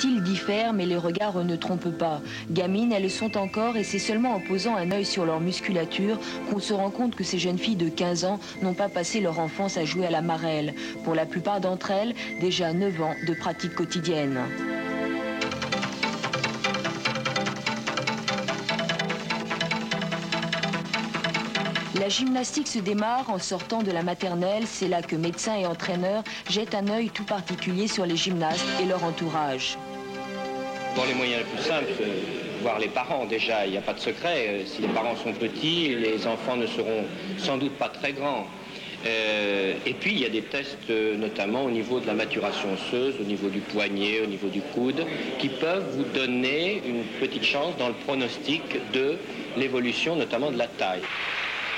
Ils diffèrent, mais les regards ne trompent pas. Gamines, elles le sont encore et c'est seulement en posant un œil sur leur musculature qu'on se rend compte que ces jeunes filles de 15 ans n'ont pas passé leur enfance à jouer à la marelle. Pour la plupart d'entre elles, déjà 9 ans de pratique quotidienne. La gymnastique se démarre en sortant de la maternelle. C'est là que médecins et entraîneurs jettent un œil tout particulier sur les gymnastes et leur entourage. Dans les moyens les plus simples, voir les parents déjà, il n'y a pas de secret. Si les parents sont petits, les enfants ne seront sans doute pas très grands. Et puis il y a des tests notamment au niveau de la maturation osseuse, au niveau du poignet, au niveau du coude, qui peuvent vous donner une petite chance dans le pronostic de l'évolution notamment de la taille.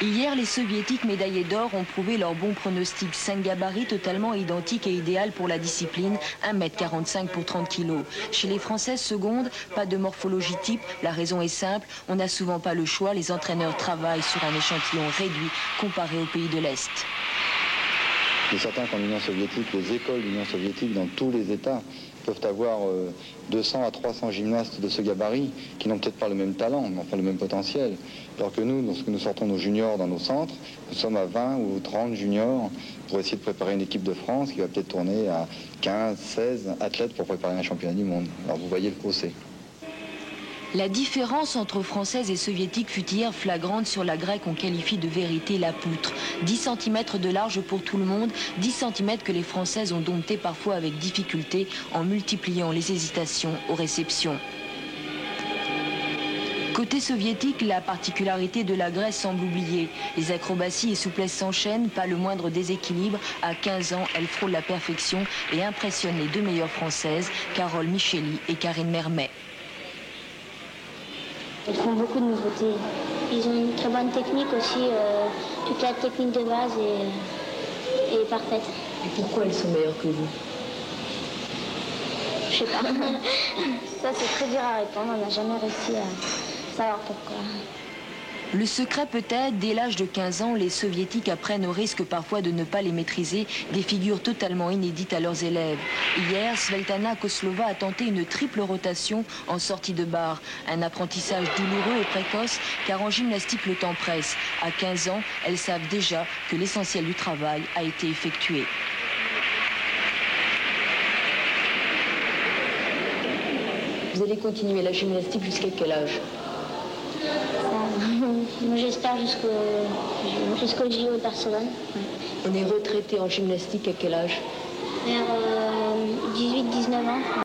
Hier, les soviétiques médaillés d'or ont prouvé leur bon pronostic. 5 gabarits totalement identiques et idéal pour la discipline, 1,45 m pour 30 kg. Chez les Françaises secondes, pas de morphologie type. La raison est simple, on n'a souvent pas le choix. Les entraîneurs travaillent sur un échantillon réduit comparé aux pays de l'Est. Il est certain qu'en Union soviétique, les écoles d'Union soviétique dans tous les États peuvent avoir 200 à 300 gymnastes de ce gabarit qui n'ont peut-être pas le même talent, mais enfin le même potentiel. Alors que nous, lorsque nous sortons nos juniors dans nos centres, nous sommes à 20 ou 30 juniors pour essayer de préparer une équipe de France qui va peut-être tourner à 15, 16 athlètes pour préparer un championnat du monde. Alors vous voyez le fossé. La différence entre françaises et soviétiques fut hier flagrante. Sur la grecque, on qualifie de vérité la poutre. 10 cm de large pour tout le monde, 10 cm que les Françaises ont dompté parfois avec difficulté en multipliant les hésitations aux réceptions. Côté soviétique, la particularité de la Grèce semble oubliée. Les acrobaties et souplesses s'enchaînent, pas le moindre déséquilibre. À 15 ans, elle frôle la perfection et impressionne les deux meilleures Françaises, Carole Micheli et Karine Mermet. Ils font beaucoup de nouveautés. Ils ont une très bonne technique aussi. Toute la technique de base est parfaite. Et pourquoi elles sont meilleures que vous? Je sais pas. Ça, c'est très dur à répondre. On n'a jamais réussi à savoir pourquoi. Le secret peut-être, dès l'âge de 15 ans, les soviétiques apprennent au risque parfois de ne pas les maîtriser des figures totalement inédites à leurs élèves. Hier, Svetlana Koslova a tenté une triple rotation en sortie de barre. Un apprentissage douloureux et précoce, car en gymnastique le temps presse. À 15 ans, elles savent déjà que l'essentiel du travail a été effectué. Vous allez continuer la gymnastique jusqu'à quel âge? Moi, j'espère jusqu'au JO de Barcelone. Ouais. On est retraité en gymnastique à quel âge? Vers 18-19 ans.